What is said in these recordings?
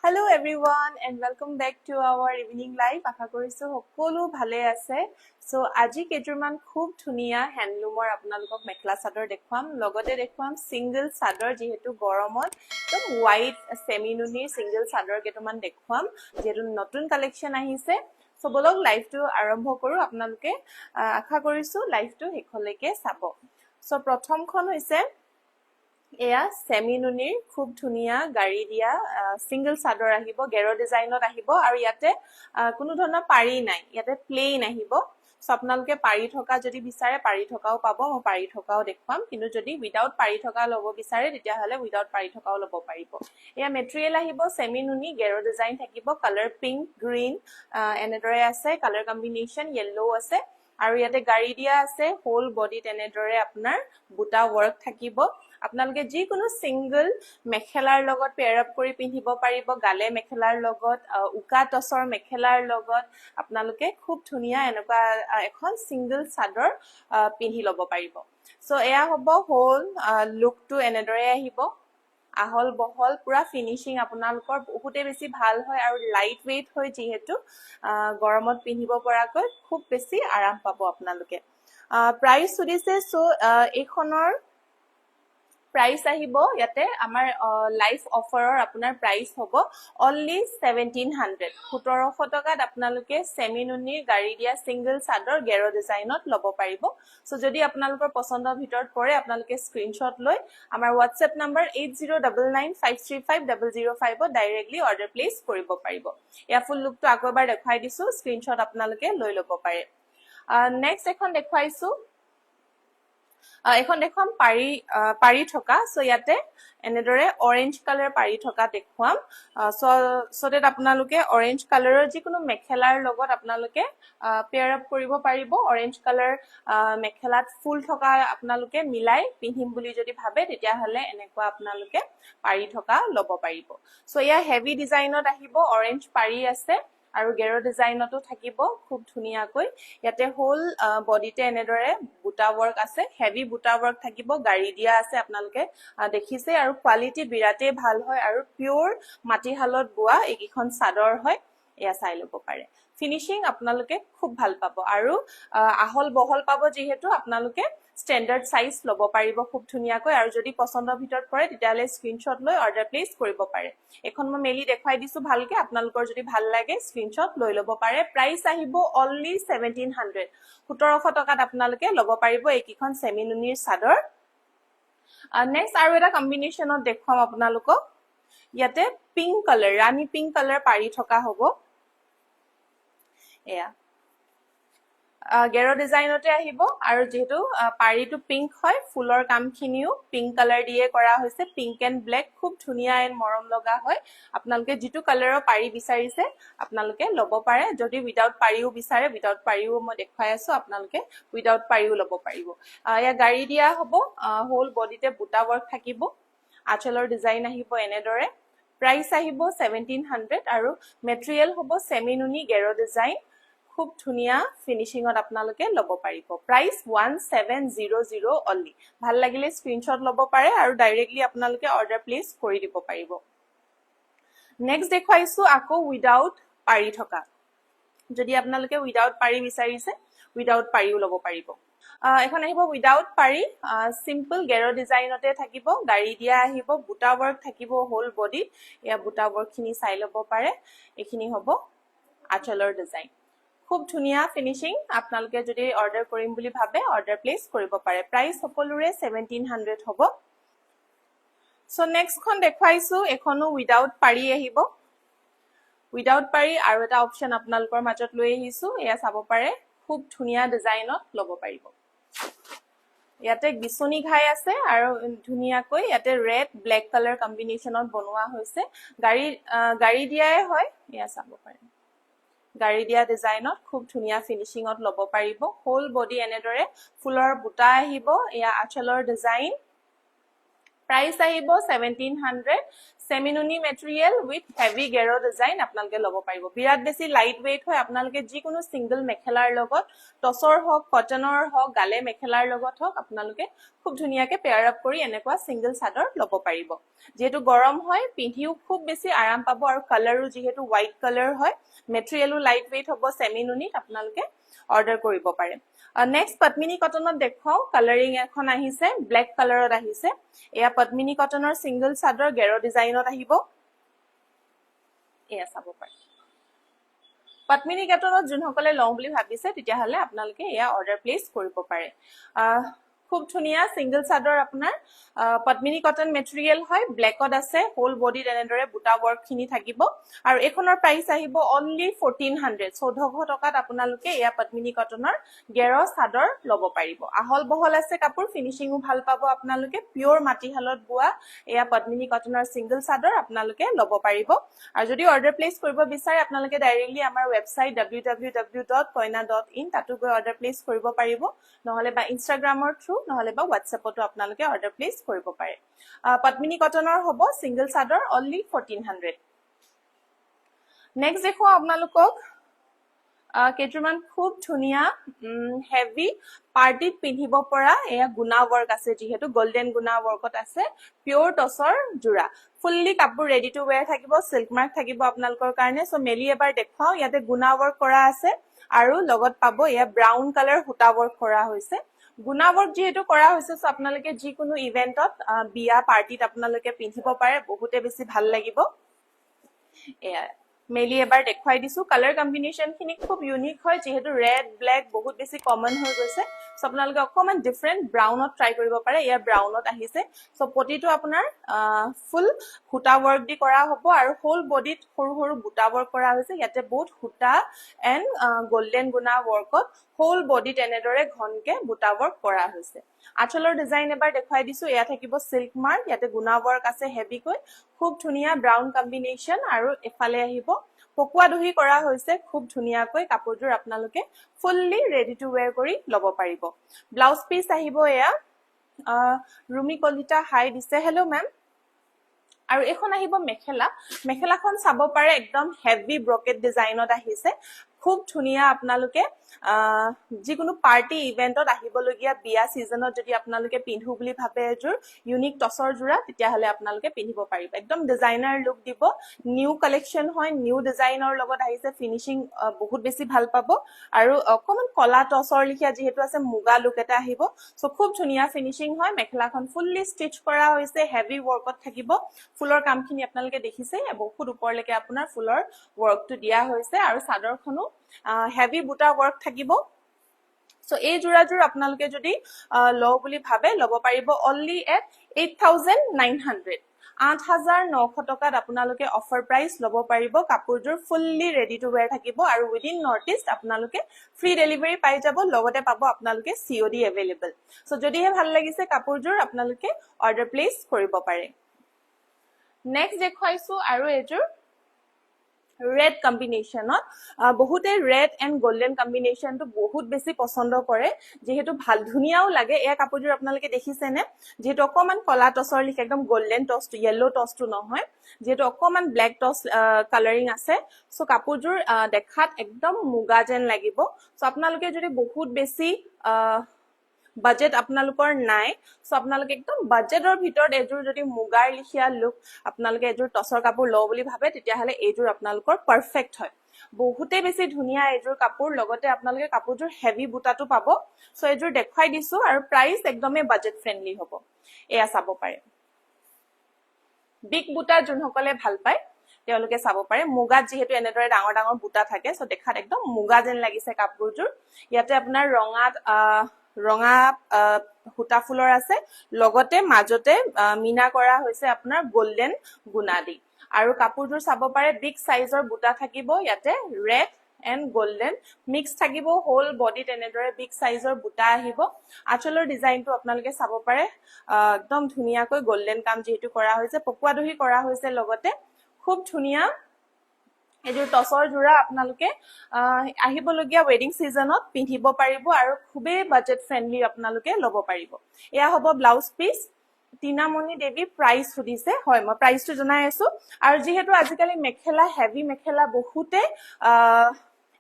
Hello everyone and welcome back to our evening live. আশা কৰিছো সকলো ভালে আছে। সো আজি কেইজনমান খুব ধুনিয়া হ্যান্ডলুমৰ আপোনালোকক মেখলা চাদৰ দেখুৱাম। লগতে দেখুৱাম সিঙ্গল চাদৰ যেহেতু গৰমত একদম হোৱাইট সেমিনুনিৰ সিঙ্গল চাদৰ কেইটামান দেখুৱাম যেহেতু নতুন কালেকশন আহিছে। সো বলক লাইভটো আৰম্ভ কৰো। আপোনালোকে আশা কৰিছো লাইভটো শেষলৈকে চাব। সো প্ৰথমখন হৈছে এয়া সেমিনুনিৰ খুব ধুনিয়া গাড়ী দিয়া সিঙ্গল চাদৰ আহিব গেৰো ডিজাইনত আহিব আৰু ইয়াতে কোনো ধৰণৰ পাৰি নাই ইয়াতে প্লেন আহিব সো আপোনালোকে পাৰি থকা যদি বিচাৰে পাৰি থকাও পাব মই পাৰি থকাও দেখুৱাম কিন্তু যদি উইদাউট পাৰি থকা লব বিচাৰে তেতিয়া হলে উইদাউট পাৰি থকাও লব পাৰিব এয়া মেটেৰিয়েল আহিব সেমিনুনি গেৰো ডিজাইন থাকিব কালাৰ পিংক গ্ৰীন এনেদৰে আছে কালাৰ কম্বিনেশন ইয়েলো আছে আৰু ইয়াতে গাড়ী দিয়া আছে হোল বডিত এনেদৰে আপোনাৰ বুটা ওয়াৰ্ক থাকিব আপোনালোকে যিকোনো সিঙ্গল মেখেলাৰ লগত পেয়াৰ আপ কৰি পিন্ধিব পাৰিব গালে মেখেলাৰ লগত উকা টছৰ মেখেলাৰ লগত আপোনালোকে খুব ধুনিয়া এনেকুৱা এখন সিঙ্গল চাদৰ পিন্ধি লব পাৰিব সো এয়া হ'ব হোল লুকটো এনেদৰে আহিব আহল বহল পুৰা ফিনিশিং আপোনালোকৰ বহুতে বেছি ভাল হয় আৰু লাইট ওয়েট হয় যেহেতু গৰমত পিন্ধিব পৰাকৈ খুব বেছি আৰাম পাব আপোনালোকে প্ৰাইস সুধিছে সো এইখনৰ प्राइस আহিব ইয়াতে আমাৰ লাইভ অফাৰৰ আপোনাৰ প্ৰাইস হ'ব only 1700 1700 টকাত আপোনালোকে সেমিনুনিৰ গাড়ী দিয়া সিঙ্গল চাদৰ গেৰো ডিজাইনত লব পাৰিব সো যদি আপোনালোকৰ পছন্দৰ ভিতৰত পৰে আপোনালোকে স্ক্ৰিনশ্বট লৈ আমাৰ WhatsApp number 8099535005 directly order place কৰিব পাৰিব ইয়া ফুল লুকটো আকবাৰ দেখাই দিছো স্ক্ৰিনশ্বট আপোনালোকে লৈ লব পাৰে নেক্সট এখন দেখাইছো এখন দেখুৱাম পাৰি থকা সো ইয়াতে এনেদৰে অৰেঞ্জ কালাৰ পাৰি থকা দেখুৱাম সো that আপোনালোকে অৰেঞ্জ কালাৰৰ যিকোনো মেখেলাৰ লগত আপোনালোকে পেয়াৰ আপ কৰিব পাৰিব অৰেঞ্জ কালাৰ মেখেলাত ফুল থকা আপোনালোকে মিলাই পিন্ধিম বুলি যদি ভাবে তেতিয়া হলে এনেকুৱা আপোনালোকে পাৰি থকা লব পাৰিব সো ইয়া হেভি ডিজাইনত আহিব অৰেঞ্জ পাৰি আছে আৰু গেৰো ডিজাইনতো থাকিব খুব ধুনিয়াকৈ ইয়াতে হোল বডিতে এনেদৰে বুটা ওয়াৰ্ক আছে হেভি বুটা ওয়াৰ্ক থাকিব গাড়ী দিয়া আছে আপোনালোকে দেখিছে আৰু কোৱালিটি বিৰাতে ভাল হয় আৰু পিওৰ মাটিহালত বোৱা এইখন চাদৰ হয় এয়া চাই লব পাৰে ফিনিশিং আপোনালোকে খুব ভাল পাব আৰু আহল বহল পাব যেহেতু আপোনালোকে স্ট্যান্ডাৰ্ড সাইজ লব পাৰিব খুব ধুনিয়াকৈ আৰু যদি পছন্দৰ ভিতৰত পৰে তেতিয়ালে স্ক্ৰিনশ্বট লৈ অৰ্ডাৰ প্লেস কৰিব পাৰে এখন মই মেলি দেখাই দিছো ভালকে আপোনালোকৰ যদি ভাল লাগে স্ক্ৰিনশ্বট লৈ লব পাৰে প্ৰাইস আহিব only 1700 1700 টকাত আপোনালোকে লব পাৰিব এইখন সেমিনুনিৰ চাদৰ নেক্সট আৰু এটা কম্বিনেশনত দেখুৱাম আপোনালোকক ইয়াতে পিংক কালাৰ ৰানী পিংক কালাৰ পাৰি থকা হ'ব এয়া গেৰো ডিজাইনতে আহিব আৰু যেহেতু পাৰিটো পিংক হয় ফুলৰ কামখিনিও পিংক কালাৰ দিয়ে কৰা হৈছে পিংক এণ্ড ব্লেক খুব ধুনিয়া এণ্ড মৰম লগা হয় আপোনালোকে যেটো কালাৰৰ পাৰি বিচাৰিছে আপোনালোকে লব পাৰে যদি উইদাউট পাৰিও বিচাৰে উইদাউট পাৰিও মই দেখাই আছো আপোনালোকে উইদাউট পাৰিও লব পাৰিব ইয়া গাড়ী দিয়া হ'ব হোল বডিতে বুটা ওয়াৰ্ক থাকিব আঁচলৰ ডিজাইন আহিব এনেদৰে প্ৰাইস আহিব 1700 আৰু মেটেৰিয়েল হ'ব সেমিনুনি গেৰো ডিজাইন খুব ধুনিয়া ফিনিশিংত আপোনালোকে লব পাৰিব প্ৰাইস 1700 only ভাল লাগিলে স্ক্ৰিনশ্বট লব পাৰে আৰু ডাইৰেক্টলি আপোনালোকে অৰ্ডাৰ প্লেস কৰি দিব পাৰিব নেক্সট দেখাইছো আকৌ উইদাউট পাৰি থকা যদি আপোনালোকে উইদাউট পাৰি বিচাৰিছে উইদাউট পাৰিও লব পাৰিব এখন আহিব উইদাউট পাৰি সিম্পল গেৰো ডিজাইনতে থাকিব গাড়ী দিয়া আহিব বুটা ওয়াৰ্ক থাকিব হোল বডি ইয়া বুটা ওয়াৰ্কখিনি চাই লব পাৰে এখিনি হ'ব আঁচলৰ ডিজাইন খুব ধুনিয়া ফিনিশিং আপোনালোকে যদি অৰ্ডাৰ কৰিম বুলি ভাবে অৰ্ডাৰ প্লেস কৰিব পাৰে প্ৰাইস সকলোৰে 1700 হ'ব সো নেক্সট খন দেখাইছো এখনো উইদাউট পাৰি আহিব উইদাউট পাৰি আৰু এটা অপচন আপোনালোকৰ মাজত লৈ আহিছো এয়া চাব পাৰে খুব ধুনিয়া ডিজাইনত লব পাৰিব ইয়াতে বিছনি ঘাই আছে আৰু ধুনিয়াকৈ ইয়াতে ৰেড ব্ল্যাক কালাৰ কম্বিনেশনত বনোৱা হৈছে গাড়ী দিয়াই হয় এয়া চাব পাৰে গাড়ী দিয়া ডিজাইনত খুব ধুনিয়া ফিনিশিংত লব পাৰিব হোল বডি এনেদৰে ফুলৰ বুটা আহিব এয়া আঁচলৰ ডিজাইন প্ৰাইস আহিব 1700 সেমিনুনি material with heavy Gero design আপোনালোকে ল'ব পাৰিব বিৰাট বেছি লাইট ওয়েট হয় আপোনালোকে যিকোনো সিঙ্গল মেখেলাৰ লগত টসৰ হওক কটনৰ হওক গালে মেখেলাৰ লগত হওক আপোনালোকে খুব ধুনীয়াকে পেয়াৰ আপ কৰি এনেকুৱা সিঙ্গল চাদৰ ল'ব পাৰিব যেহেতু গৰম হয় পিন্ধিও খুব বেছি আৰাম পাব আৰু কালাৰো যেহেতু হোৱাইট কালাৰ হয় মেটেৰিয়েলো লাইট ওয়েট হ'ব সেমিনুনিত আপোনালোকে অৰ্ডাৰ কৰিব পাৰে নেক্সট পদ্মিনী কটনত দেখাও কালাৰিং এখন আহিছে ব্ল্যাক কালাৰত আহিছে এয়া পদ্মিনী কটনৰ সিঙ্গল চাদৰ গেৰো ডিজাইনত আহিব এয়া চাব পাৰে পদ্মিনী কটনত যোনসকলে লওঁ বুলি ভাবিছে তেতিয়াহলে আপোনালোকে এয়া অৰ্ডাৰ প্লেচ কৰিব পাৰে খুব ধুনীয়া সিঙ্গল চাদৰ আপোনাৰ পদ্মিনী কটন মেটেৰিয়েল হয় ব্ল্যাকত আছে হোল বডিত এনেদৰে বুটা ওয়াৰ্ক খিনি থাকিব আৰু এখনৰ প্ৰাইস আহিব অনলি 1400 টকাত আপোনালোকে এয়া পদ্মিনী কটনৰ গেৰো চাদৰ ল'ব পাৰিব আহল বহল আছে কাপোৰ ফিনিশিংও ভাল পাব আপোনালোকে পিওৰ মাটিহালত বোৱা এয়া পদ্মিনী কটনৰ সিঙ্গল চাদৰ আপোনালোকে ল'ব পাৰিব আৰু যদি অৰ্ডাৰ প্লেচ কৰিব বিচাৰে আপোনালোকে ডাইৰেক্টলি আমাৰ ৱেবসাইট www.koina.in তাতো গৈ অৰ্ডাৰ প্লেচ কৰিব পাৰিব নহলে বা ইনষ্টাগ্ৰামৰ থ্ৰু নহলে বা WhatsAppতো আপোনালোকে অৰ্ডাৰ প্লেচ কৰিব পাৰে পদ্মিনী কটনৰ হ'ব সিঙ্গল চাদৰ অনলি 1400 নেক্সট দেখো আপোনালোকক কেইটামান খুব ধুনীয়া হেভি পাৰ্টিত পিন্ধিব পৰা এয়া গুনা ওয়াৰ্ক আছে যেহেতু গোল্ডেন গুনা ওয়াৰ্কত আছে পিওৰ টসৰ জোৰা ফুললি কাপোৰ ৰেডি টু ওয়্যাৰ থাকিব সিল্ক মাৰ্ক থাকিব আপোনালোকৰ কাৰণে সো মেলি এবাৰ দেখাও ইয়াতে গুনা ওয়াৰ্ক কৰা আছে আৰু লগত পাব এয়া ব্ৰাউন কালাৰ হুটা ওয়াৰ্ক কৰা হৈছে গুনা ওয়াৰ্ক যেহেতু কৰা হৈছে সো আপোনালোকে যিকোনো ইভেন্টত বিয়া পাৰ্টিত আপোনালোকে পিন্ধিব পাৰে বহুতে বেছি ভাল লাগিব এয়া মেলি এবাৰ দেখাই দিছো কালাৰ কম্বিনেশন খিনি খুব ইউনিক হয় যেহেতু ৰেড ব্ল্যাক বহুত বেছি কমন হৈ গৈছে সো আপোনালোকে অকমান ডিফাৰেন্ট ব্ৰাউনত ট্ৰাই কৰিব পাৰে এয়া ব্ৰাউনত আহিছে সো পটিটো আপোনাৰ ফুল হুটা ওয়াৰ্ক দি কৰা হ'ব আৰু হোল বডিত সৰু সৰু বুটা ওয়াৰ্ক কৰা হৈছে ইয়াতে বহুত হুটা এন্ড গোল্ডেন গুনা ওয়াৰ্কত হোল বডিত এনেদৰে ঘনকে বুটা ওয়াৰ্ক কৰা হৈছে আঁচলৰ ডিজাইন এবাৰ দেখাই দিছো এয়া থাকিব সিল্ক মাৰ্ক ইয়াতে গুনা ওয়াৰ্ক আছে হেভিকৈ খুব ধুনীয়া ব্ৰাউন কম্বিনেশন আৰু এফালে আহিব পকুৱা দহি কৰা হৈছে খুব ধুনীয়াকৈ কাপোৰযোৰ আপোনালোকে ফুললি ৰেডি টু ওয়্যাৰ কৰি ল'ব পাৰিব ব্লাউজ পিস আহিব এয়া ৰুমি কলিতা হাই দিছে হেল্ল মেম আৰু এখন আহিব মেখেলাখন চাব পাৰে একদম হেভি ব্ৰকেট ডিজাইনত আহিছে খুব ধুনীয়া আপোনালোকে যিকোনো পাৰ্টি ইভেন্টত আহিবলগীয়া বিয়া সিজনত যদি আপোনালোকে পিন্ধু বুলি ভাবে এজোৰ ইউনিক টসৰ জোৰা তেতিয়াহলে আপোনালোকে পিন্ধিব পাৰিব একদম ডিজাইনাৰ লুক দিব নিউ কালেকশন হয় নিউ ডিজাইনৰ লগত আহিছে ফিনিশিং বহুত বেছি ভাল পাব আৰু অকমান কলা টসৰ লিখা যেহেতু আছে মুগা লুক এটা আহিব সো খুব ধুনীয়া ফিনিশিং হয় মেখেলাখন ফুললি ষ্টিচ কৰা হৈছে হেভি ওয়াৰ্কত থাকিব ফুলৰ কামখিনি আপোনালোকে দেখিছে বহুত ওপৰলৈকে আপোনাৰ ফুলৰ ওয়াৰ্কটো দিয়া হৈছে আৰু চাদৰখনো হেভি বুটা ওয়াৰ্ক থাকিব সো এই জোৰাজোৰ আপোনালোকে যদি ল বুলি ভাবে ল'ব পাৰিব অনলি এট 8900 8900 টকাত আপোনালোকে অফাৰ প্ৰাইস ল'ব পাৰিব কাপোৰযোৰ ফুললি ৰেডি টু ওয়্যাৰ থাকিব আৰু উইদিন নৰ্থ ইষ্ট আপোনালোকে ফ্ৰী ডেলিভাৰী পাই যাব লগতে পাব আপোনালোকে COD এভেইলেবল সো যদিহে ভাল লাগিছে কাপোৰযোৰ আপোনালোকে অৰ্ডাৰ প্লেচ কৰিব পাৰে নেক্সট দেখাইছো আৰু এযোৰ red কম্বিনেশনত বহুতে red and golden কম্বিনেশন তো বহুত বেছি পছন্দ কৰে যেহেতু ভাল ধুনিয়াও লাগে এই কাপোৰযোৰ আপোনালোকে দেখিছে নে যেহেতু অকমান কলা টসৰ লিখ একদম golden touch too yellow touch too নহয় যেহেতু অকমান ব্ল্যাক টস কালাৰিং আছে সো কাপোৰযোৰ দেখাত একদম মুগা যেন লাগিব সো আপোনালোকে যদি বহুত বেছি বাজেট আপোনালোকৰ নাই সো আপোনালোকে একদম বাজেটৰ ভিতৰত এজোৰ যদি মুগাৰ লিখিয়া লুক আপোনালোকে এজোৰ টসৰ কাপোৰ লও বুলি ভাবে তেতিয়াহলে এজোৰ আপোনালোকৰ পাৰফেক্ট হয় বহুতে বেছি ধুনিয়া এজোৰ কাপোৰ লগতে আপোনালোকে কাপোৰযোৰ হেভি বুটাটো পাব সো এজোৰ দেখাই দিছো আৰু প্ৰাইস একদমে বাজেট ফ্ৰেন্ডলি হ'ব এয়া চাব পাৰে বিগ বুটা যোনসকলে ভাল পায় তেওঁলোকে চাব পাৰে মুগাত যেহেতু এনেদৰে ডাঙৰ ডাঙৰ বুটা থাকে সো দেখাত একদম মুগা যেন লাগিছে কাপোৰযোৰ ইয়াতে আপোনাৰ ৰঙা হুটা ফুলৰ আছে লগতে মাজতে মিনা কৰা হৈছে আপোনাৰ গোল্ডেন গুনা দি আৰু কাপোৰযোৰ চাব পাৰে বিগ সাইজৰ বুটা থাকিব ইয়াতে ৰেড এন্ড গোল্ডেন মিক্স থাকিব হোল বডিত এনেদৰে বিগ সাইজৰ বুটা আহিব আঁচলৰ ডিজাইনটো আপোনালোকে চাব পাৰে একদম ধুনীয়াকৈ গোল্ডেন কাম যেহেতু কৰা হৈছে পকুৱা দহি কৰা হৈছে লগতে খুব ধুনীয়া এজোৰ টসৰ জোৰা আপোনালোকে আহিবলগীয়া ওয়েডিং সিজনত পিন্ধিব পাৰিব আৰু খুবেই বাজেট ফ্ৰেন্ডলি আপোনালোকে ল'ব পাৰিব এয়া হ'ব ব্লাউজ পিস টিনামণি দেৱী প্ৰাইচ সুধিছে হয় মই প্ৰাইচটো জনাই আছো আৰু যিহেতু আজিকালি মেখেলা হেভি মেখেলা বহুতে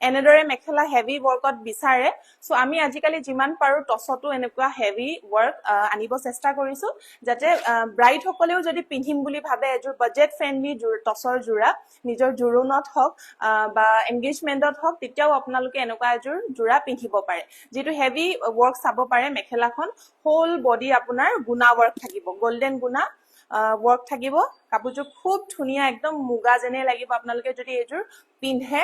এনেদৰে মেখেলা হেভি ৱৰ্কত বিচাৰে সো আমি আজিকালি যিমান পাৰো টছতো এনেকুৱা হেভি ৱৰ্ক আনিব চেষ্টা কৰিছো যাতে ব্ৰাইড সকলেও যদি পিন্ধিম বুলি ভাবে এযোৰ বাজেট ফ্ৰেণ্ডলি টছৰ জোৰা নিজৰ জোৰোণত হওক বা এংগেজমেন্টত হওক তেতিয়াও আপোনালোকে এনেকুৱা এযোৰ জোৰা পিন্ধিব পাৰে যেটো হেভি ৱৰ্ক চাব পাৰে মেখেলাখন হোল বডি আপোনাৰ গুণা ৱৰ্ক থাকিব গোল্ডেন গুণা ৱৰ্ক থাকিব কাপোৰযোৰ খুব ধুনীয়া একদম মুগা যেনে লাগিব আপোনালোকে যদি এযোৰ পিন্ধে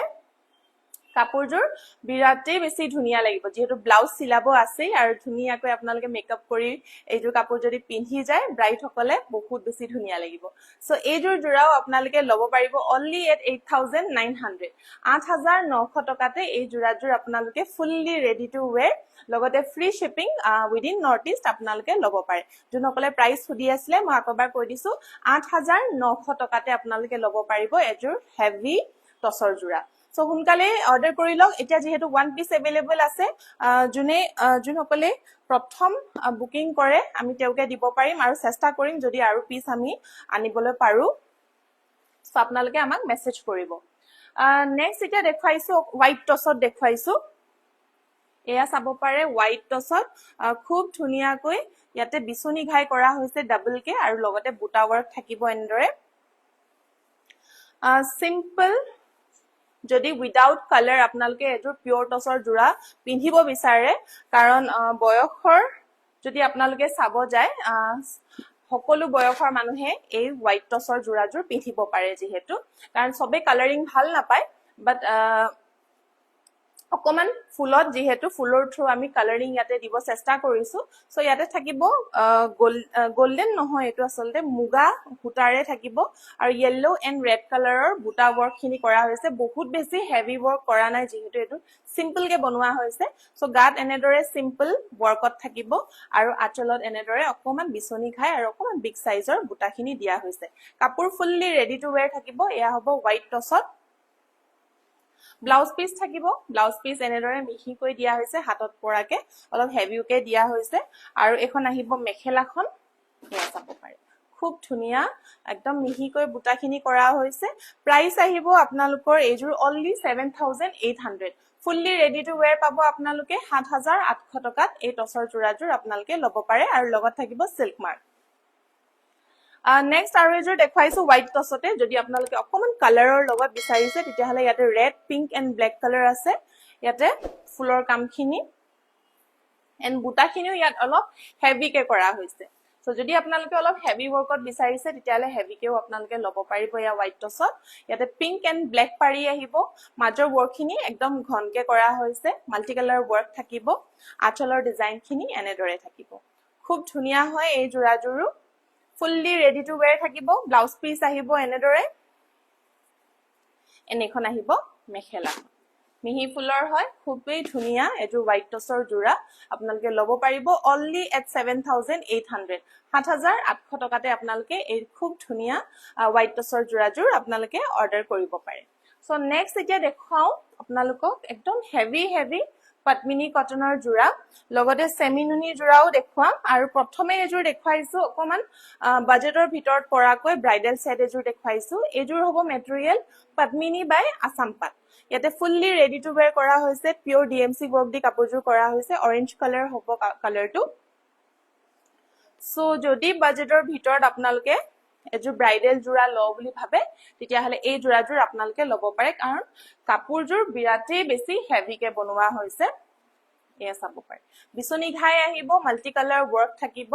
কাপোৰযোৰ বিৰাটেই বেছি ধুনীয়া লাগিব যেহেতু ব্লাউজ চিলাব আছে আৰু ধুনীয়াকৈ আপোনালোকে মেকআপ কৰি এইযোৰ কাপোৰ যদি পিন্ধি যায় ব্ৰাইড সকলে বহুত বেছি ধুনীয়া লাগিব সো এইযোৰ জোৰাও আপোনালোকে ল'ব পাৰিব অনলি এট 8900 8900 টকাতে এই জোৰাযোৰ আপোনালোকে ফুললি ৰেডি টু ওৱেৰ লগতে free shipping within north east আপোনালোকে ল'ব পাৰে যোনসকলে প্ৰাইচ সুধি আছিলে মই আকবাৰ কৈ দিছো 8900 টকাতে আপোনালোকে ল'ব পাৰিব এযোৰ হেভি টছৰ জোৰা সো সোনকালে অৰ্ডাৰ কৰি লওক এতিয়া যেহেতু ওয়ান পিস अवेलेबल আছে যোনসকলে প্ৰথম বুকিং কৰে আমি তেওকে দিব পাৰিম আৰু চেষ্টা কৰিম যদি আৰু পিস আমি আনিবলৈ পাৰো সো আপোনালোকে আমাক মেসেজ কৰিব নেক্সট এটা দেখাইছো হোৱাইট টছত দেখাইছো এয়া চাব পাৰে হোৱাইট টছত খুব ধুনীয়াকৈ ইয়াতে বিছনি ঘাই কৰা হৈছে ডাবল কে আৰু লগতে বুটা ৱৰ্ক থাকিব এনেদৰে সিম্পল যদি উইদাউট কালাৰ আপোনালোকে এযোৰ পিওৰ টছৰ জোৰা পিন্ধিব বিচাৰে কাৰণ বয়সৰ যদি আপোনালোকে চাব যায় সকলো বয়সৰ মানুহে এই হোৱাইট টছৰ জোৰাযোৰ পিন্ধিব পাৰে যেহেতু কাৰণ সবে কালাৰিং ভাল নাপায় বাট অকমান ফুলত যেহেতু ফুলৰ থ্ৰু আমি কালাৰিং ইয়াতে দিব চেষ্টা কৰিছো সো ইয়াতে থাকিব গোল্ডেন নহয় এটো আসলতে মুগা হুটাৰে থাকিব আৰু ইয়েলো এন্ড ৰেড কালাৰৰ বুটা ৱৰ্ক খিনি কৰা হৈছে বহুত বেছি হেভি ৱৰ্ক কৰা নাই যেহেতু এটো সিম্পল কে বনোৱা হৈছে সো গাত এনেদৰে সিম্পল ৱৰ্কত থাকিব আৰু আচলত এনেদৰে অকমান বিছনি ঘাই আৰু অকমান বিগ সাইজৰ বুটা খিনি দিয়া হৈছে কাপোৰ ফুললি ৰেডি টু ওৱেৰ থাকিব এয়া হ'ব হোৱাইট টছত ব্লাউজ পিস থাকিব ব্লাউজ পিস এনেদৰে মিহি কৈ দিয়া হৈছে হাতত পৰাকে অলপ হেভিউকে দিয়া হৈছে আৰু এখন আহিব মেখেলাখন এয়া চাব পাৰে খুব ধুনীয়া একদম মিহি কৈ বুটাখিনি কৰা হৈছে প্ৰাইস আহিব আপোনালোকৰ এযোৰ only 7800 fully ready to wear পাব আপোনালোকে 7800 টকাত এই টছৰ জোৰাযোৰ আপোনালোকে ল'ব পাৰে আৰু লগত থাকিব সিল্ক মাৰ্ক নেক্সট আৰু এযোৰ দেখাইছো হোৱাইট টছতে যদি আপোনালোকে অকমান কালাৰৰ লগত বিচাৰিছে তেতিয়া হলে ইয়াতে red pink and black colour আছে ইয়াতে ফুলৰ কামখিনি এন্ড বুটাখিনিও ইয়াত অলপ হেভি কে কৰা হৈছে সো যদি আপোনালোকে অলপ হেভি ৱৰ্কত বিচাৰিছে তেতিয়া হলে হেভি কেও আপোনালোকে ল'ব পাৰিব ইয়া হোৱাইট টছত ইয়াতে পিংক এন্ড ব্ল্যাক পাৰি আহিব মাজৰ ৱৰ্কখিনি একদম ঘনকে কৰা হৈছে মাল্টি কালাৰ ৱৰ্ক থাকিব আঁচলৰ ডিজাইনখিনি এনেদৰে থাকিব খুব ধুনীয়া হয় এই জোৰাজোৰো ফুললি ৰেডি টু ওৱেৰ থাকিব ব্লাউজ পিস আহিব এনেদৰে এনেখন আহিব মেখেলা মিহি ফুলৰ হয় খুবেই ধুনীয়া এযোৰ হোৱাইট টছৰ জোৰা আপোনালোকে ল'ব পাৰিব অনলি এট 7800 7800 টকাতে আপোনালোকে এই খুব ধুনীয়া হোৱাইট টছৰ জোৰাযোৰ আপোনালোকে অৰ্ডাৰ কৰিব পাৰে সো নেক্সট এতিয়া দেখাও আপোনালোকক একদম হেভি পদ্মিনী কটনৰ জোৰা লগতে সেমিনুনি জোৰাও দেখুৱাম আৰু প্ৰথমে এযোৰ দেখুৱাইছো অকমান বাজেটৰ ভিতৰত পৰাকৈ ব্ৰাইডাল সেট এযোৰ দেখুৱাইছো এযোৰ হ'ব মেটেৰিয়েল পদ্মিনী বাই আসাম পাট ইয়াতে ফুললি ৰেডি টু ওৱেৰ কৰা হৈছে পিওৰ ডিএমসি ৱৰ্ক দি কাপোৰযোৰ কৰা হৈছে অৰেঞ্জ কালাৰ হ'ব কালাৰটো সো যদি বাজেটৰ ভিতৰত আপোনালোকে এযোৰ ব্ৰাইডাল জোৰা ল বুলি ভাবে তেতিয়া হলে এই জোৰাযোৰ আপোনালোকে ল'ব পাৰে কাৰণ কাপোৰযোৰ বিৰাটেই বেছি হেভি কে বনোৱা হৈছে এয়া চাব পাৰে বিছনি ঘাই আহিব মাল্টি কালাৰ ৱৰ্ক থাকিব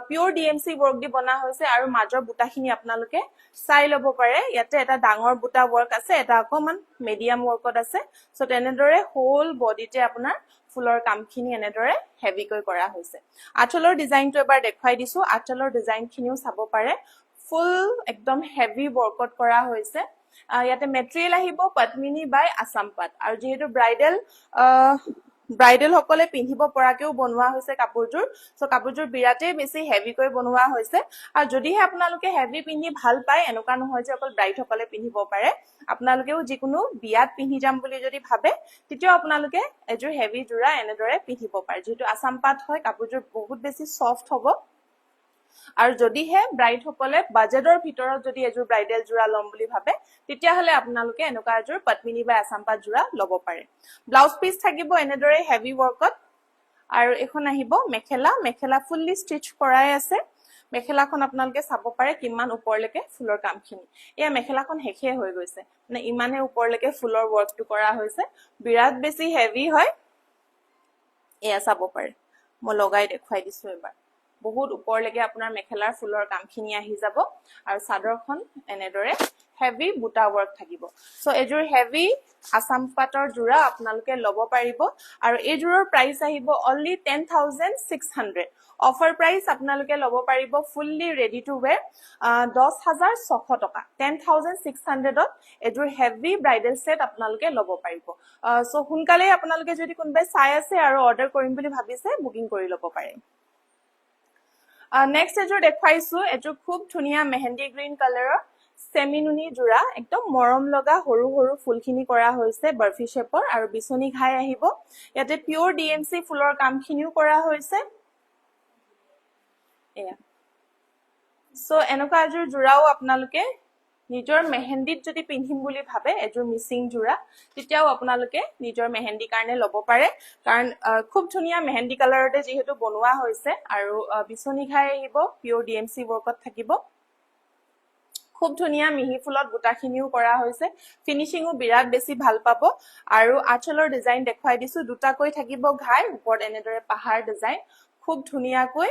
পিওৰ ডিএমসি ৱৰ্ক দি বনা হৈছে আৰু মাজৰ বুটাখিনি আপোনালোকে চাই ল'ব পাৰে ইয়াতে এটা ডাঙৰ বুটা ৱৰ্ক আছে এটা অকমান মিডিয়াম ৱৰ্কত আছে সো তেনেদৰে হোল বডিতে আপোনাৰ ফুলৰ কামখিনি এনেদৰে হেভি কৈ কৰা হৈছে আঁচলৰ ডিজাইনটো এবাৰ দেখাই দিছো আঁচলৰ ডিজাইনখিনিও চাব পাৰে ফুল একদম হেভি ৱৰ্কত কৰা হৈছে ইয়াতে মেটেৰিয়েল আহিব পদ্মিনী বাই আসাম পাট আৰু যেহেতু ব্ৰাইডাল সকলে পিন্ধিব পৰাকেও বনোৱা হৈছে কাপোৰযোৰ সো কাপোৰযোৰ বিৰাটেই বেছি হেভি কৈ বনোৱা হৈছে আৰু যদিহে আপোনালোকে হেভি পিন্ধি ভাল পায় এনেকুৱা নহয় যে অকল ব্ৰাইড সকলে পিন্ধিব পাৰে আপোনালোকেও যিকোনো বিয়াত পিন্ধি যাম বুলি যদি ভাবে তেতিয়াও আপোনালোকে এযোৰ হেভি জোৰা এনেদৰে পিন্ধিব পাৰে যেহেতু আসাম পাট হয় কাপোৰযোৰ বহুত বেছি সফট হ'ব আৰু যদিহে ব্ৰাইড সকলে বাজেটৰ ভিতৰত যদি এযোৰ ব্ৰাইডেল জোৰা লম বুলি ভাবে তেতিয়া হলে আপোনালোকে এনেকুৱা এযোৰ পদ্মিনী বা আছাম পাট জোৰা লব পাৰে ব্লাউজ পিস থাকিব এনেদৰে হেভি ওয়াৰ্কত আৰু এখন আহিব মেখেলা মেখেলা ফুললি ষ্টিচ কৰাই আছে মেখেলাখন আপোনালোকে চাব পাৰে কিমান ওপৰলৈকে ফুলৰ কামখিনি এয়া মেখেলাখন হেখে হৈ গৈছে মানে ইমানে ওপৰলৈকে ফুলৰ ওয়াৰ্কটো কৰা হৈছে বিৰাট বেছি হেভি হয় এয়া চাব পাৰে মই লগাই দেখুৱাই দিছো এবাৰ বহুত ওপৰলৈকে আপোনাৰ মেখেলাৰ ফুলৰ কামখিনি আহি যাব আৰু চাদৰখন এনেদৰে হেভি বুটা ওয়াৰ্ক থাকিব সো এযোৰ হেভি আছাম পাটৰ জোৰা আপোনালোকে লব পাৰিব আৰু এযোৰৰ প্ৰাইস আহিব অনলি 10600 অফাৰ প্ৰাইস আপোনালোকে লব পাৰিব ফুললি ৰেডি টু ওয়্যাৰ 10600 টকা 10600 ত এযোৰ হেভি ব্ৰাইডেল সেট আপোনালোকে লব পাৰিব সো হুনকালে আপোনালোকে যদি কোনবাই চাই আছে আৰু অৰ্ডাৰ কৰিম বুলি ভাবিছে বুকিং কৰি লব পাৰে নেক্সট এযোৰ দেখুৱাইছো এযোৰ খুব ধুনিয়া মেহেন্দি গ্ৰীন কালাৰৰ সেমিনুনি জোৰা একদম মৰম লগা হৰু হৰু ফুলখিনি কৰা হৈছে বাৰ্ফি শেপৰ আৰু বিচনি ঘাই আহিব ইয়াতে পিওৰ ডিএমসি ফুলৰ কামখিনিও কৰা হৈছে এয়া সো এনেকুৱা এযোৰ জোৰাও আপোনালোকে নিজৰ মেহেন্দিত যদি পিন্ধিম বুলি ভাবে এযোৰ মিসিং জোৰা তেতিয়াও আপোনালোকে নিজৰ মেহেন্দি কাৰণে লব পাৰে কাৰণ খুব ধুনিয়া মেহেন্দি কালাৰতে যেহেতু বনোৱা হৈছে আৰু বিচনি ঘাই আহিব পিওৰ ডিএমসি ওয়াৰ্কত থাকিব খুব ধুনিয়া মিহি ফুলত বুটাখিনিও কৰা হৈছে ফিনিশিংও বিৰাট বেছি ভাল পাব আৰু আঁচলৰ ডিজাইন দেখুৱাই দিছো দুটাকৈ থাকিব ঘাই ওপৰত এনেদৰে পাহাৰ ডিজাইন খুব ধুনিয়াকৈ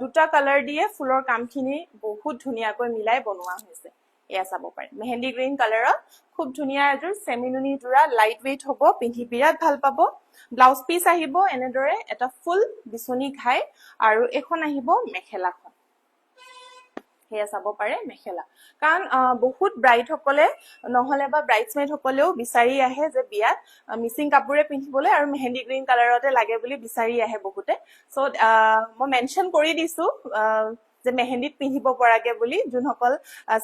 দুটা কালাৰ দিয়ে ফুলৰ কামখিনি বহুত ধুনিয়াকৈ মিলাই বনোৱা হৈছে এয়া চাব পাৰে মেহেন্দি গ্ৰীন কালাৰত খুব ধুনিয়া এযোৰ সেমিনুনি জোৰা লাইট ওয়েট হ'ব পিন্ধি বিৰাট ভাল পাব ব্লাউজ পিস আহিব এনেদৰে এটা ফুল বিচনি ঘাই আৰু এখন আহিব মেখেলাখন হেয়া চাব পাৰে মেখেলা কাৰণ বহুত ব্ৰাইড সকলে নহলে বা ব্ৰাইডসমেড সকলেও বিচাৰি আহে যে বিয়াত মিসিং কাপোৰে পিন্ধিবলৈ আৰু মেহেন্দি গ্ৰীন কালাৰতে লাগে বুলি বিচাৰি আহে বহুতে সো মই মেনশন কৰি দিছো যে মেহেন্দিত পিন্ধিব পৰাগে বুলি যোনসকল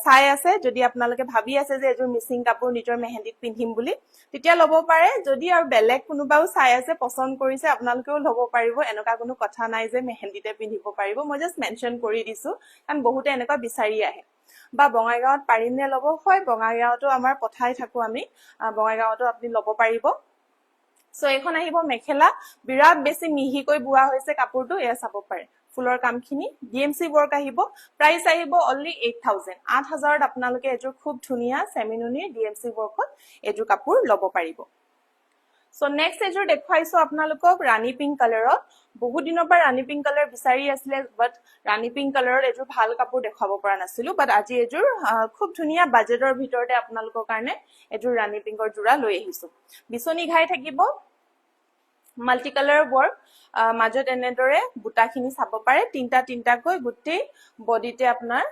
চাই আছে যদি আপোনালোকে ভাবি আছে যে এযোৰ মিসিং কাপোৰ নিজৰ মেহেন্দিত পিন্ধিম বুলি তেতিয়া লব পাৰে যদি আৰু বেলেগ কোনোবাও চাই আছে পছন্দ কৰিছে আপোনালোকেও লব পাৰিব এনেকা কোনো কথা নাই যে মেহেন্দিতে পিন্ধিব পাৰিব মই জাস্ট মেনশন কৰি দিছো কাৰণ বহুতে এনেকা বিচাৰি আহে বা বঙাইগাঁৱত পাৰিমনে লব হয় বঙাইগাঁৱতো আমাৰ পঠাই থাকো আমি বঙাইগাঁৱতো আপুনি লব পাৰিব সো এখন আহিব মেখেলা বিৰাট বেছি মিহিকৈ বুৱা হৈছে কাপোৰটো এয়া চাব পাৰে ফুলৰ কামখিনি ডিএমসি ওয়াৰ্ক আহিব প্ৰাইস আহিব অনলি 8000 8000 ত আপোনালোকে এযোৰ খুব ধুনিয়া সেমিনুনি ডিএমসি ওয়াৰ্কত এযোৰ কাপোৰ লব পাৰিব সো নেক্সট এযোৰ দেখুৱাইছো আপোনালোকক ৰাণী পিংক কালাৰত বহুত দিনৰ পৰা ৰাণী পিংক কালাৰ বিচাৰি আছিল বাট ৰাণী পিংক কালাৰত এযোৰ ভাল কাপোৰ দেখাব পৰা নাছিলো বাট আজি এযোৰ খুব ধুনিয়া বাজেটৰ ভিতৰতে আপোনালোকৰ কাৰণে এযোৰ ৰাণী পিংকৰ জোৰা লৈ আহিছো বিচনি ঘাই থাকিব মাল্টি কালাৰ ওয়াৰ্ক মাজত এনেদৰে বুটাখিনি চাব পাৰে তিনটা কৈ গুটেই বডিতে আপোনাৰ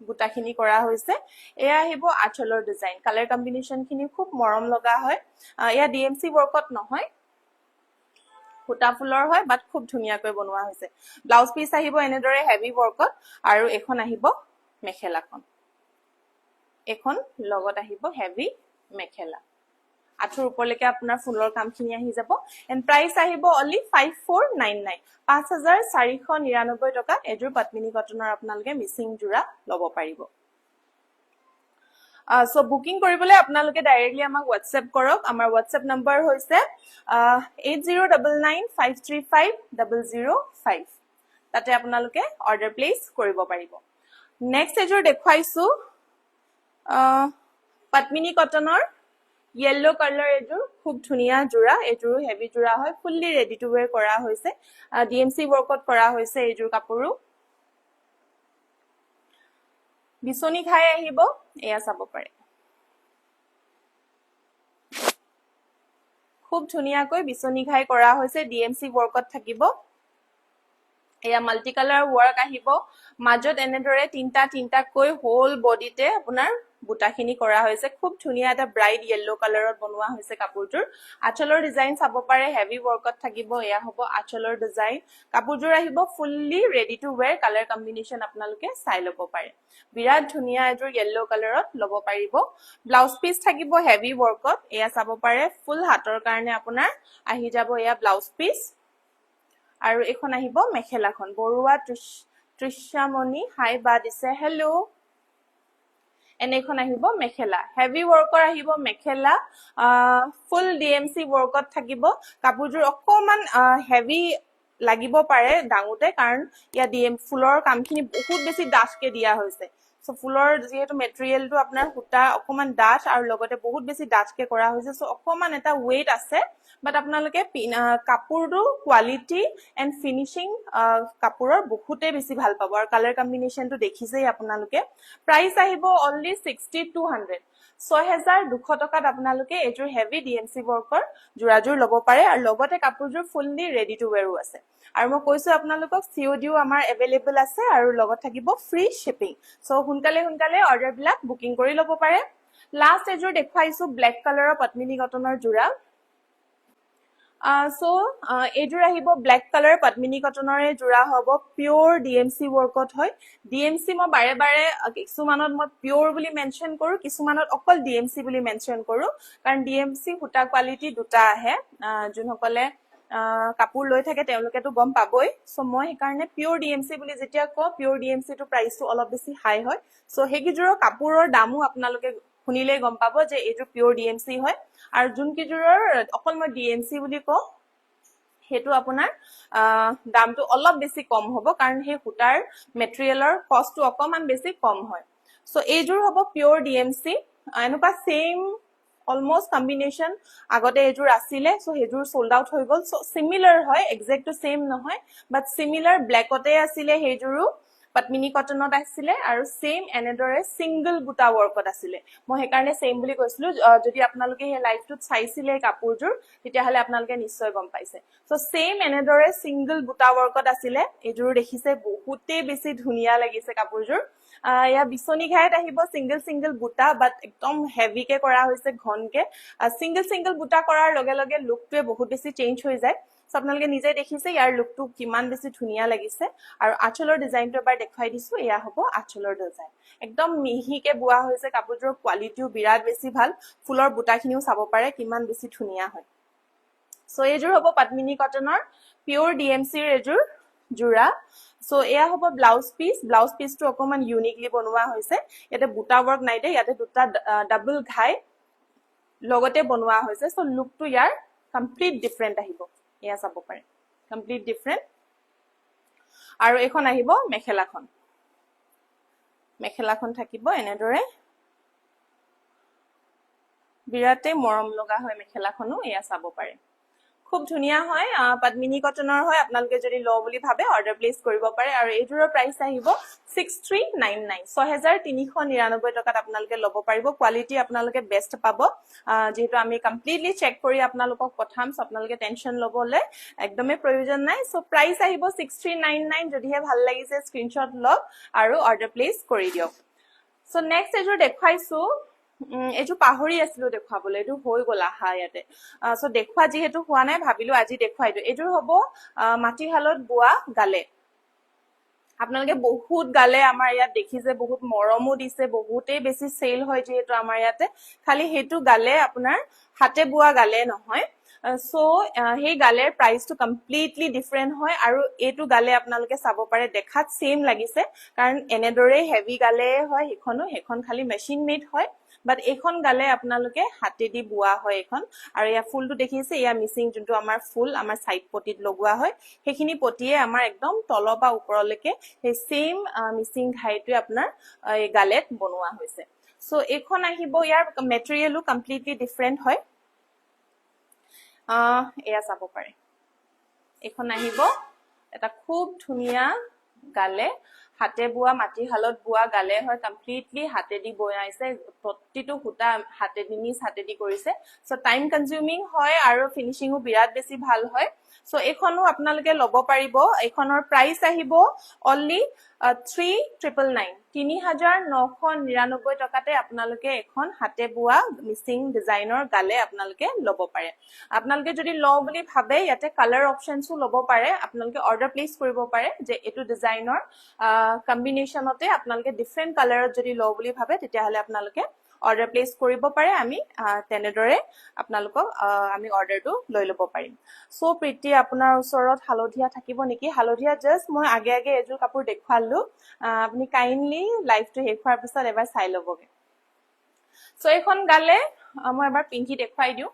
বুটাখিনি কৰা হৈছে এয়া আহিব আঁচলৰ ডিজাইন কালাৰ কম্বিনেশনখিনি খুব মৰম লগা হয় এয়া ডিএমসি ওয়াৰ্কত নহয় ফুটা ফুলৰ হয় বাট খুব ধুনিয়াকৈ বনোৱা হৈছে ব্লাউজ পিস আহিব এনেদৰে হেভি ওয়াৰ্কত আৰু এখন আহিব মেখেলাখন এখন লগত আহিব হেভি মেখেলা আঠুৰ ওপৰলৈকে আপোনাৰ ফুলৰ কামখিনি আহি যাব এন্ড প্ৰাইস আহিব অনলি 5499 5499 টকা এযোৰ পদ্মিনী কটনৰ আপোনালোকে মিসিং জোৰা লব পাৰিব সো বুকিং কৰিবলৈ আপোনালোকে ডাইৰেক্টলি আমাক WhatsApp কৰক আমাৰ WhatsApp নম্বৰ হৈছে 8099535005 তাতে আপোনালোকে অৰ্ডাৰ প্লেচ কৰিব পাৰিব নেক্সট এযোৰ দেখুৱাইছো পদ্মিনী কটনৰ yellow color এযোৰ খুব ধুনিয়া জোৰা এযোৰ হেভি জোৰা হয় ফুললি ৰেডি টু ওয়্যাৰ কৰা হৈছে ডিএমসি ওয়াৰ্কত কৰা হৈছে এযোৰ কাপোৰো বিচনি ঘাই আহিব এয়া চাব পাৰে খুব ধুনিয়াকৈ বিচনি ঘাই কৰা হৈছে ডিএমসি ওয়াৰ্কত থাকিব এয়া মাল্টি কালাৰ ওয়াৰ্ক আহিব মাজত এনেদৰে তিনটা কৈ হোল বডিতে আপোনাৰ বুটাখিনি কৰা হৈছে খুব ধুনিয়া এটা ব্ৰাইট yellow কালাৰত বনোৱা হৈছে কাপোৰযোৰ আঁচলৰ ডিজাইন চাব পাৰে হেভি ওয়াৰ্কত থাকিব এয়া হ'ব আঁচলৰ ডিজাইন কাপোৰযোৰ আহিব fully ready to where colour combination আপোনালোকে চাই লব পাৰে বিৰাট ধুনিয়া এযোৰ yellow কালাৰত লব পাৰিব ব্লাউজ পিস থাকিব হেভি ওয়াৰ্কত এয়া চাব পাৰে ফুল হাতৰ কাৰণে আপোনাৰ আহি যাব এয়া ব্লাউজ পিস আৰু এখন আহিব মেখেলাখন বৰুৱা তৃষ্যামণি হাই বা দিছে হেল্ল' এনেখন আহিব মেখেলা হেভি ৱৰ্কৰ আহিব মেখেলা ফুল ডিএমচি ৱৰ্কত থাকিব কাপোৰযোৰ অকমান হেভি লাগিব পাৰে ডাঙুতে কাৰণ ইয়া ফুলৰ কামখিনি বহুত বেছি ডাঠকে দিয়া হৈছে সো ফুলৰ যেহেতু মেটেৰিয়েলটো আপোনাৰ সূতা অকমান ডাঠ আৰু লগতে বহুত বেছি ডাঠকে কৰা হৈছে সো অকমান এটা ওয়েট আছে বাট আপোনালোকে কাপোৰটো কোৱালিটি এণ্ড ফিনিচিং কাপোৰৰ বহুতে বেছি ভাল পাব আৰু কালাৰ কম্বিনেশ্যনটো দেখিছেই আপোনালোকে প্ৰাইচ আহিব অনলি 6200 6200 টকাত আপোনালোকে এযোৰ হেভি ডিএমচি ৱৰ্কৰ জোৰাযোৰ ল'ব পাৰে আৰু লগতে কাপোৰযোৰ ফুললি ৰেডি টু ৱেৰো আছে আৰু মই কৈছো আপোনালোকক সিওডিও আমাৰ এভেইলেবল আছে আৰু লগত থাকিব ফ্ৰী শিপিং সো সোনকালে অৰ্ডাৰ বিলাক বুকিং কৰি ল'ব পাৰে লাষ্ট এযোৰ দেখুৱাইছো ব্লেক কালাৰৰ পদ্মিনী কটনৰ জোৰা সো এযোৰ আহিব ব্লেক কালাৰ পদ্মিনী কটনৰে জোৰা হ'ব পিওৰ ডিএমচি ৱৰ্কত হয় ডিএমচি মই বাৰে বাৰে কিছুমানত মই পিওৰ বুলি মেনশন কৰো কিছুমানত অকল ডিএমচি বুলি মেনশন কৰো কাৰণ ডিএমচি সূতা কোৱালিটি দুটা আহে যোনসকলে কাপোৰ লৈ থাকে তেওঁলোকেতো গম পাবই সো মই সেইকাৰণে পিওৰ ডিএমচি বুলি যেতিয়া কওঁ পিওৰ ডিএমচি টো প্ৰাইচটো অলপ বেছি হাই হয় সো সেইকেইযোৰৰ কাপোৰৰ দামো আপোনালোকে শুনিলেই গম পাব যে এইযোৰ পিওৰ ডিএমচি হয় আৰু যোনকেইযোৰৰ অকল মই ডিএমচি বুলি কওঁ হেতু আপোনাৰ দামটো অলপ বেছি কম হ'ব কাৰণ সেই সূতাৰ মেটেৰিয়েলৰ কষ্টটো অকমান বেছি কম হয় সো এইযোৰ হ'ব পিওৰ ডিএমচি এনেকুৱা সেম অলমোস্ট কম্বিনেশন আগতে এযোৰ আছিলে সো হেযোৰ সোল্ড আউট হৈ গল সো সিমিলাৰ হয় এক্সাক্ট সেম নহয় বাট সিমিলাৰ ব্ল্যাকতে আছিলে হেযোৰো পদ্মিনী কটনত আছিলে আৰু সেম এনেদৰে সিঙ্গল বুটা ৱৰ্কত আছিলে মই হেকাৰণে সেম বুলি কৈছিলো যদি আপোনালোকে হে লাইভটোত চাইছিলে কাপোৰযোৰ তেতিয়া হলে আপোনালোকে নিশ্চয় গম পাইছে সো সেম এনেদৰে সিঙ্গল বুটা ৱৰ্কত আছিলে এযোৰ দেখিছে বহুতে বেছি ধুনিয়া লাগিছে কাপোৰযোৰ ইয়া বিছনি ঘাইত আহিব সিঙ্গল বুটা বাট একদম হেভি কে কৰা হৈছে ঘনকে সিঙ্গল বুটা কৰাৰ লগে লগে লুকটোৱে বহুত বেছি চেঞ্জ হৈ যায় সো আপোনালোকে নিজে দেখিছে ইয়াৰ লুকটো কিমান বেছি ধুনিয়া লাগিছে আৰু আঁচলৰ ডিজাইনটো এবাৰ দেখাই দিছো এয়া হ'ব আঁচলৰ ডিজাইন একদম মিহিকে বোৱা হৈছে কাপোৰযোৰ কোৱালিটিও বিৰাট বেছি ভাল ফুলৰ বুটাখিনিও চাব পাৰে কিমান বেছি ধুনিয়া হয় সো এযোৰ হ'ব পদ্মিনী কটনৰ পিওৰ ডিএমচিৰ এযোৰ জোৰা সো এয়া হ'ব ব্লাউজ পিচটো অকমান ইউনিকলি বনোৱা হৈছে ইয়াতে বুটা ৱৰ্ক নাই দে ইয়াতে দুটা ডাবল ঘাই লগতে বনোৱা হৈছে সো লুকটো ইয়াৰ কমপ্লিট ডিফাৰেন্ট আহিব এয়া চাব পাৰে কমপ্লিট ডিফাৰেন্ট আৰু এখন আহিব মেখেলাখন থাকিব এনেদৰে বিৰাটে মৰম লগা হয় মেখেলাখনো এয়া চাব পাৰে খুব ধুনিয়া হয় পদ্মিনী কটনৰ হয় আপোনালোকে যদি ল বুলি ভাবে অৰ্ডাৰ প্লেস কৰিব পাৰে আৰু এইযোৰৰ প্ৰাইস আহিব 6399 6399 টকাত আপোনালোকে ল'ব পাৰিব কোৱালিটি আপোনালোকে বেষ্ট পাব যেহেতু আমি কমপ্লিটলি চেক কৰি আপোনালোকক পঠাম সো আপোনালোকে টেনশন ল'বলে একদমে প্ৰয়োজন নাই সো প্ৰাইস আহিব 6399 যদিহে ভাল লাগিছে স্ক্ৰিনশ্বট লওক আৰু অৰ্ডাৰ প্লেস কৰি দিয়ক সো নেক্সট এযোৰ দেখাইছো এযোৰ পাহৰি আছিলো দেখাবলৈ এটো হৈ গল আহা ইয়াতে সো দেখুৱা যেহেতু হোৱা নাই ভাবিলো আজি দেখুৱাই দিও এযোৰ হ'ব মাটিহালত বোৱা গালে আপোনালোকে বহুত গালে আমাৰ ইয়াত দেখিছে বহুত মৰমো দিছে বহুতেই বেছি সেল হয় যেহেতু আমাৰ ইয়াতে খালি হেতু গালে আপোনাৰ হাতে বোৱা গালে নহয় সো হেই গালেৰ প্ৰাইসটো কমপ্লিটলি ডিফাৰেন্ট হয় আৰু এটো গালে আপোনালোকে চাব পাৰে দেখাত সেম লাগিছে কাৰণ এনেদৰে হেভি গালে হয় হেখন খালি মেচিন মেড হয় বাট এখন গালে আপোনালোকে হাতে দি বোৱা হয় এখন আৰু ইয়া ফুলটো দেখিছে ইয়া মিসিং যোনটো আমাৰ ফুল আমাৰ সাইড পটিত লগোৱা হয় হেখিনি পটিয়ে আমাৰ একদম তলপা ওপৰলৈকে হে সেম মিসিং ঘাইটোৱে আপোনাৰ এই গালেত বনোৱা হৈছে সো এখন আহিব ইয়াৰ মেটেৰিয়েলও কমপ্লিটলি ডিফাৰেন্ট হয় এয়া চাব পাৰে এখন আহিব এটা খুব ধুনিয়া গালে হাতে বোৱা মাটিহালত বোৱা গালে হয় কমপ্লিটলি হাতে দি বনাইছে প্ৰতিটো হুটা হাতে দি কৰিছে সো টাইম কনজিউমিং হয় আৰু ফিনিশিংও বিৰাট বেছি ভাল হয় সো এখনো আপোনালোকে ল'ব পাৰিব এখনৰ প্ৰাইস আহিব অনলি 3999 3999 টকাতে আপোনালোকে এখন হাতে বোৱা মিসিং ডিজাইনৰ গালে আপোনালোকে ল'ব পাৰে আপোনালোকে যদি ল বুলি ভাবে ইয়াতে কালাৰ অপচনসও ল'ব পাৰে আপোনালোকে অৰ্ডাৰ প্লেস কৰিব পাৰে যে এটো ডিজাইনৰ কম্বিনেশনতে আপোনালোকে ডিফাৰেন্ট কালাৰত যদি ল বুলি ভাবে তেতিয়া হলে আপোনালোকে অৰ্ডাৰ প্লেচ কৰিব পাৰে আমি তেনেদৰে আপোনালোকক আমি অৰ্ডাৰটো লৈ ল'ব পাৰিম সো প্ৰীতি আপোনাৰ ওচৰত হালধীয়া থাকিব নেকি হালধীয়া জাস্ট মই আগে আগে এযোৰ কাপোৰ দেখুৱালো আপুনি কাইন্ডলি লাইভটো শেষ হোৱাৰ পিছত এবাৰ চাই ল'বগে সো এখন গালে মই এবাৰ পিন্ধি দেখুৱাই দিওঁ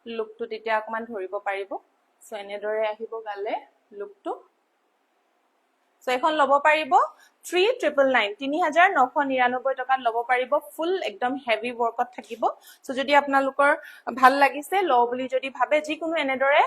লুকটো তেতিয়া অকমান ধৰিব পাৰিব সো এনেদৰে আহিব গালে লুকটো সো এখন ল'ব পাৰিব 3999 টকাত ল'ব পাৰিব ফুল একদম হেভি ওয়াৰ্কত থাকিব সো যদি আপোনালোকৰ ভাল লাগিছে ল বুলি যদি ভাবে যিকোনো এনেদৰে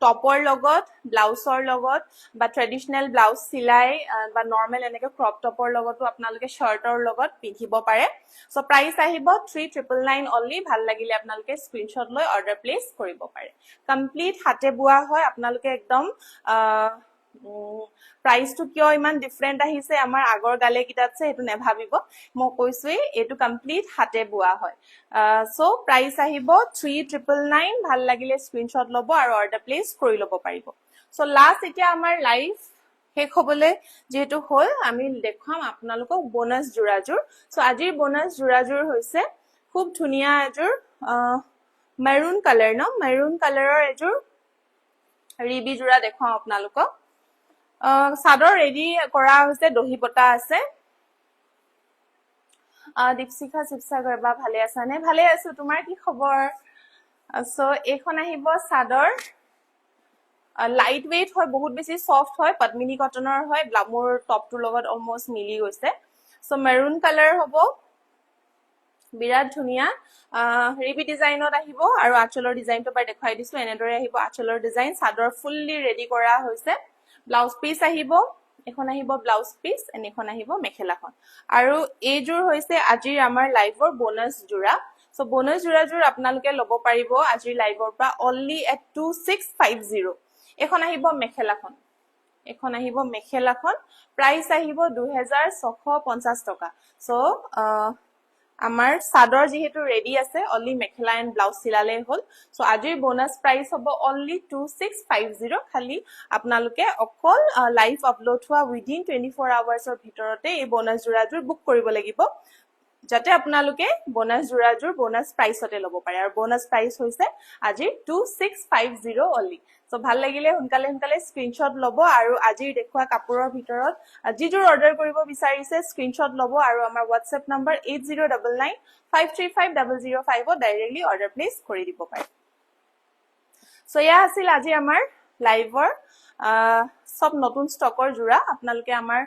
টপৰ লগত ব্লাউজৰ লগত বা ট্ৰেডিশনাল ব্লাউজ সিলাই বা নৰমাল এনেকে ক্ৰপ টপৰ লগতো আপোনালোকে শাৰ্টৰ লগত পিন্ধিব পাৰে সো প্ৰাইস আহিব 3999 অনলি ভাল লাগিলে আপোনালোকে স্ক্ৰিনশ্বট লৈ অৰ্ডাৰ প্লেস কৰিব পাৰে কমপ্লিট হাতে বুৱা হয় আপোনালোকে একদম প্ৰাইস টু কিয় ইমান ডিফাৰেন্ট আহিছে আমাৰ আগৰ গালে কিটাতছে এটো নেভাবিব মই কৈছোই এটো কমপ্লিট হাতে বুৱা হয় সো প্ৰাইস আহিব 3999 ভাল লাগিলে স্ক্ৰিনশ্বট লব আৰু অৰ্ডাৰ প্লেস কৰি লব পাৰিব সো লাষ্ট এতিয়া আমাৰ লাইভ শেষ হবলে যেহেতু হল আমি দেখুৱাম আপোনালোকক বোনাস জোৰাজুৰ সো আজিৰ বোনাস জোৰাজুৰ হৈছে খুব ধুনিয়া এজুৰ মেৰুন কালাৰ ন মেৰুন কালাৰৰ এজুৰ ৰিবি জোৰা দেখুৱাম আপোনালোকক সাদৰ ৰেডি কৰা হৈছে দহি বটা আছে দীপশিখা শিৱসাগৰ বা ভালে আছা নে ভালে আছো তোমাৰ কি খবৰ সো এখন আহিব সাদৰ লাইট weight হয় বহুত বেছি সফট হয় পদ্মিনী কটনৰ হয় ব্লামুৰ টপটোৰ লগত অলমোস্ট মিলি গৈছে সো মেৰুন কালাৰ হ'ব বিৰাট ধুনিয়া ৰিবি ডিজাইনত আহিব আৰু আঁচলৰ ডিজাইনটো পাই দেখাই দিছো এনেদৰে আহিব আঁচলৰ ডিজাইন সাদৰ ফুললি ৰেডি কৰা হৈছে ব্লাউজ পিস আহিব এখন আহিব ব্লাউজ পিস এনেখন আহিব মেখেলাখন আৰু এইজোৰ হৈছে আজিৰ আমাৰ লাইভৰ বোনাস জোৰা সো বোনাস জোৰাজোৰ আপোনালোকে ল'ব পাৰিব আজিৰ লাইভৰ পৰা only at 2650 এখন আহিব মেখেলাখন প্ৰাইস আহিব 2650 টকা সো আমাৰ সাদৰ যেহেতু ৰেডি আছে only মেখেলা এন্ড ব্লাউজ সিলালে হল সো আজিৰ বোনাস প্ৰাইস হ'ব only 2650 খালি আপোনালোকে অকল লাইভ আপলোড হোৱা উইদিন 24 আৱাৰ্ছৰ ভিতৰতে এই বোনাস জোৰাজুৰ বুক কৰিব লাগিব যাতে আপোনালোকে বোনাস জোৰাজুৰ বোনাস প্ৰাইসতে ল'ব পাৰে আৰু বোনাস প্ৰাইস হৈছে আজি 2650 only সো ভাল লাগিলে হুনকালে স্ক্ৰিনশ্বট ল'ব আৰু আজিৰ দেখুৱা কাপোৰৰ ভিতৰত যিজোৰ অৰ্ডাৰ কৰিব বিচাৰিছে স্ক্ৰিনশ্বট ল'ব আৰু আমাৰ WhatsApp number 8099535005 directly order place কৰি দিব পাৰে সো ইয়া আছিল আজি আমাৰ লাইভৰ সব নতুন ষ্টকৰ জোৰা আপোনালোকে আমাৰ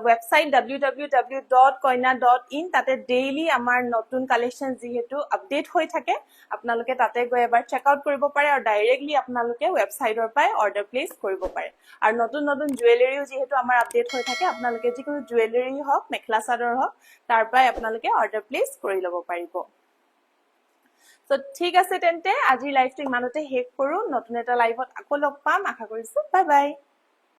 ওয়েবসাইট www.koina.in তাতে ডেইলি আমাৰ নতুন কালেকশন যেহেতু আপডেট হৈ থাকে আপোনালোকে তাতে গৈ এবাৰ চেক আউট কৰিব পাৰে আৰু ডাইৰেক্টলি আপোনালোকে ওয়েবসাইটৰ পৰাই অৰ্ডাৰ প্লেস কৰিব পাৰে আৰু নতুন নতুন জুৱেলাৰীও যেহেতু আমাৰ আপডেট হৈ থাকে আপোনালোকে যিকোনো জুৱেলাৰী হওক মেখলা চাদৰ হওক তাৰ পৰাই আপোনালোকে অৰ্ডাৰ প্লেস কৰি ল'ব পাৰিব সো ঠিক আছে তেন্তে আজি লাইভটো ইমানতে শেষ কৰো নতুন এটা লাইভত আকৌ লগ পাম আশা কৰিছো বাই বাই